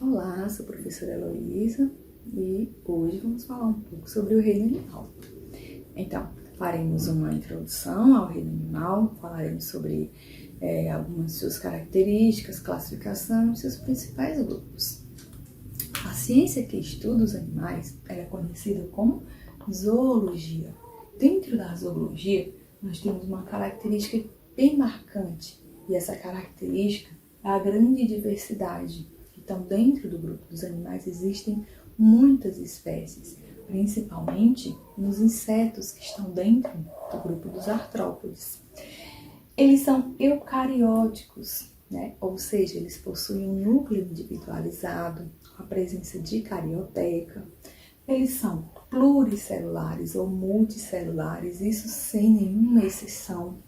Olá, sou a professora Heloísa e hoje vamos falar um pouco sobre o reino animal. Então, faremos uma introdução ao reino animal, falaremos sobre algumas de suas características, classificação e seus principais grupos. A ciência que estuda os animais é conhecida como zoologia. Dentro da zoologia, nós temos uma característica bem marcante e essa característica é a grande diversidade. Então, dentro do grupo dos animais existem muitas espécies, principalmente nos insetos que estão dentro do grupo dos artrópodes. Eles são eucarióticos, né? Ou seja, eles possuem um núcleo individualizado, com a presença de carioteca. Eles são pluricelulares ou multicelulares, isso sem nenhuma exceção.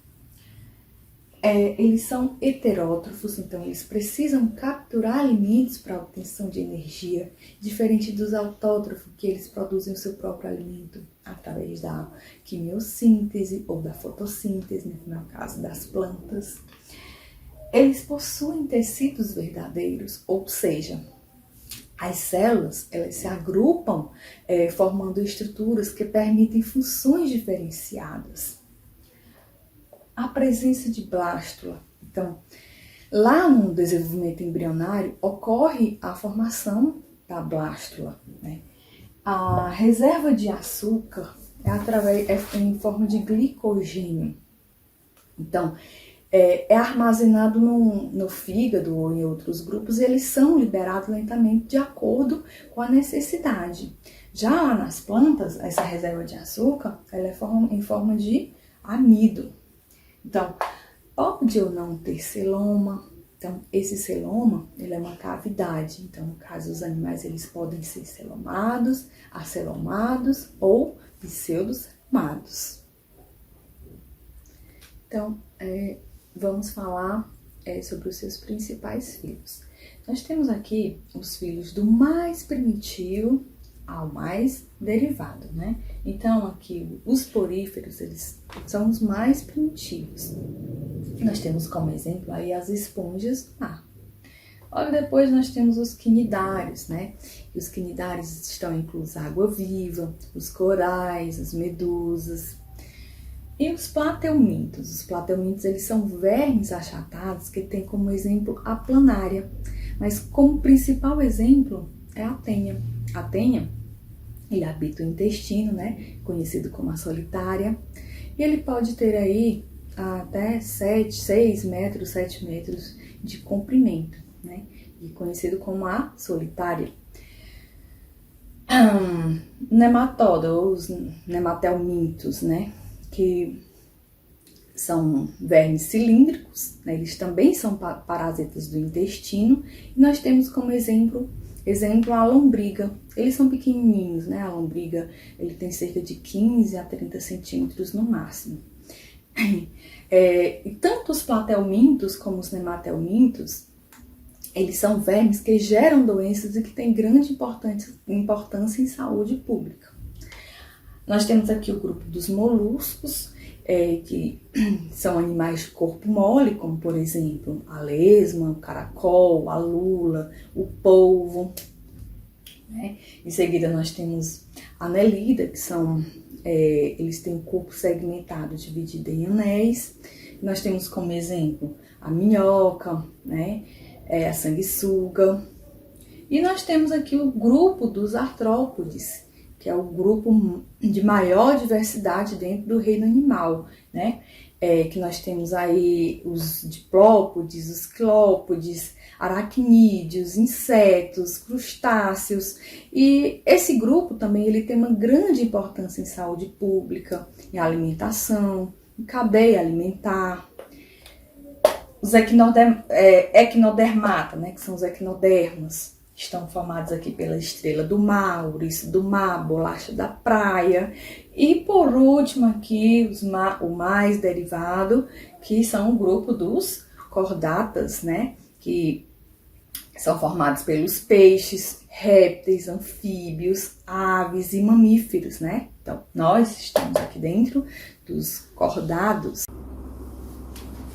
Eles são heterótrofos, então eles precisam capturar alimentos para a obtenção de energia, diferente dos autótrofos, que eles produzem o seu próprio alimento através da quimiossíntese ou da fotossíntese, né, como é o caso das plantas. Eles possuem tecidos verdadeiros, ou seja, as células elas se agrupam formando estruturas que permitem funções diferenciadas. A presença de blástula. Então, lá no desenvolvimento embrionário, ocorre a formação da blástula, né? A reserva de açúcar é em forma de glicogênio. Então, é armazenado no fígado ou em outros grupos e eles são liberados lentamente de acordo com a necessidade. Já nas plantas, essa reserva de açúcar ela é em forma de amido. Então, pode ou não ter celoma. Então, esse celoma, ele é uma cavidade. Então, no caso dos animais, eles podem ser celomados, acelomados ou pseudocelomados. Então, vamos falar sobre os seus principais filhos. Nós temos aqui os filhos do mais primitivo ao mais derivado, né? Então, aqui, os poríferos, eles são os mais primitivos. Nós temos como exemplo aí as esponjas do mar. Logo depois nós temos os quinidários, né? E os quinidários estão inclusos a água-viva, os corais, as medusas. E os plateumintos. Os plateumintos, eles são vermes achatados que têm como exemplo a planária. Mas como principal exemplo é a tênia. A tênia, ele habita o intestino, né? Conhecido como a solitária. E ele pode ter aí até 6 metros, 7 metros de comprimento, né? E conhecido como a solitária. Nematoda, ou os nematelmintos, né? Que são vermes cilíndricos, né? Eles também são parasitas do intestino. E nós temos como exemplo a lombriga. Eles são pequenininhos, né? A lombriga ele tem cerca de 15 a 30 centímetros no máximo. E tanto os plateumintos como os nematelmintos, eles são vermes que geram doenças e que têm grande importância em saúde pública. Nós temos aqui o grupo dos moluscos, que são animais de corpo mole, como por exemplo a lesma, o caracol, a lula, o polvo. Né? Em seguida nós temos a anelida, que são, eles têm o corpo segmentado, dividido em anéis. Nós temos como exemplo a minhoca, né? A sanguessuga. E nós temos aqui o grupo dos artrópodes, que é o grupo de maior diversidade dentro do reino animal, né? Que nós temos aí os diplópodes, os quilópodes, aracnídeos, insetos, crustáceos. E esse grupo também ele tem uma grande importância em saúde pública, em alimentação, em cadeia alimentar. Os equinodermata, né? Que são os equinodermas. Estão formados aqui pela estrela do mar, ouriço do mar, bolacha da praia. E por último aqui, o mais derivado, que são o grupo dos cordatas, né? Que são formados pelos peixes, répteis, anfíbios, aves e mamíferos, né? Então, nós estamos aqui dentro dos cordados.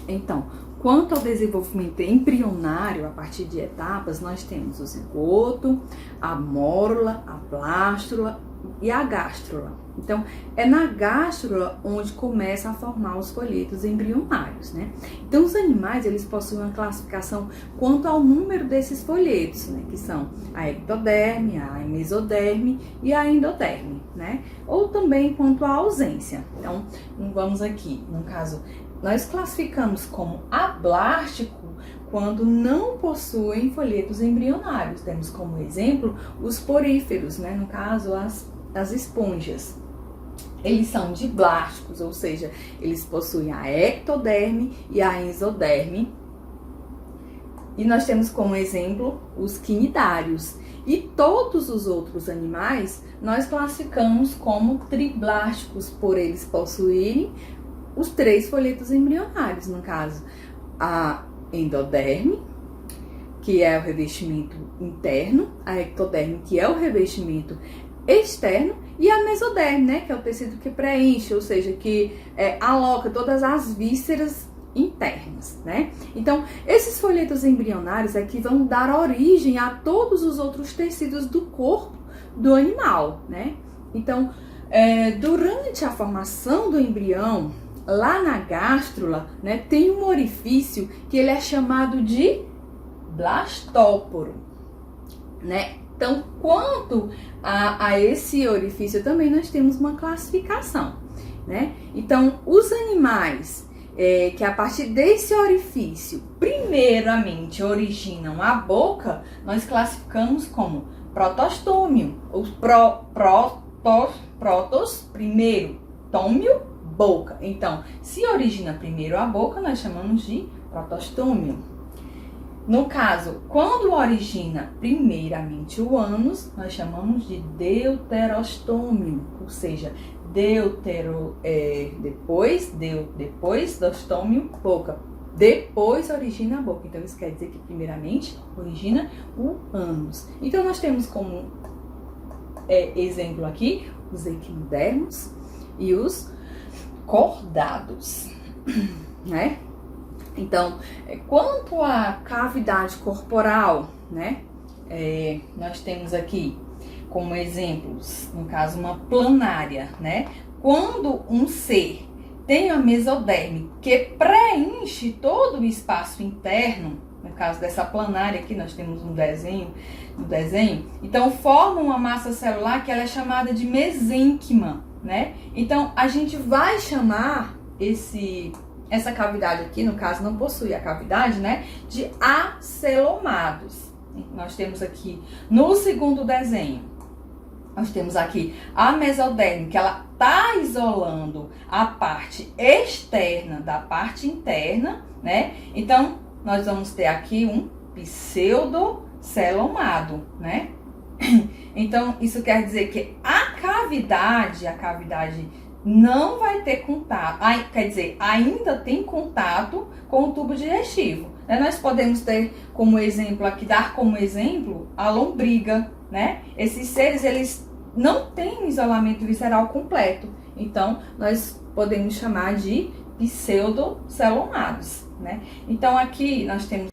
Então, Quanto ao desenvolvimento embrionário, a partir de etapas, nós temos o zigoto, a mórula, a blástula e a gástrula. Então, é na gástrula onde começa a formar os folhetos embrionários, né? Então, os animais, eles possuem uma classificação quanto ao número desses folhetos, né? Que são a ectoderme, a mesoderme e a endoderme, né? Ou também quanto à ausência. Então, vamos aqui, no caso, nós classificamos como ablástico quando não possuem folhetos embrionários. Temos como exemplo os poríferos, né? No caso, as esponjas. Eles são diblásticos, ou seja, eles possuem a ectoderme e a endoderme. E nós temos como exemplo os quinidários. E todos os outros animais nós classificamos como triblásticos, por eles possuírem os 3 folhetos embrionários, no caso, a endoderme, que é o revestimento interno, a ectoderme, que é o revestimento externo, e a mesoderme, né, que é o tecido que preenche, ou seja, que aloca todas as vísceras internas, né? Então, esses folhetos embrionários é que vão dar origem a todos os outros tecidos do corpo do animal, né? Então, durante a formação do embrião, lá na gástrula, né, tem um orifício que ele é chamado de blastóporo, né? Então, quanto a esse orifício também nós temos uma classificação, né? Então, os animais que a partir desse orifício, primeiramente, originam a boca, nós classificamos como protostômio. Os protos, primeiro, tômio, boca. Então, se origina primeiro a boca, nós chamamos de protostômio. No caso, quando origina primeiramente o ânus, nós chamamos de deuterostômio, ou seja, depois do estômio, boca. Depois origina a boca. Então, isso quer dizer que primeiramente origina o ânus. Então, nós temos como exemplo aqui os equinodermos e os cordados, né? Então, quanto à cavidade corporal, né? Nós temos aqui como exemplos, no caso, uma planária, né? Quando um ser tem a mesoderme que preenche todo o espaço interno, no caso dessa planária aqui, nós temos no desenho, então forma uma massa celular que ela é chamada de mesênquima, né? Então, a gente vai chamar essa cavidade aqui, no caso, não possui a cavidade, né? De acelomados. Nós temos aqui, no segundo desenho, nós temos aqui a mesoderme, que ela está isolando a parte externa da parte interna, né? Então, nós vamos ter aqui um pseudocelomado, né? Então, isso quer dizer que a cavidade não vai ter contato, quer dizer, ainda tem contato com o tubo digestivo. Nós podemos ter como exemplo aqui, dar como exemplo a lombriga, né? Esses seres, eles não têm um isolamento visceral completo. Então, nós podemos chamar de pseudocelomados, né? Então, aqui nós temos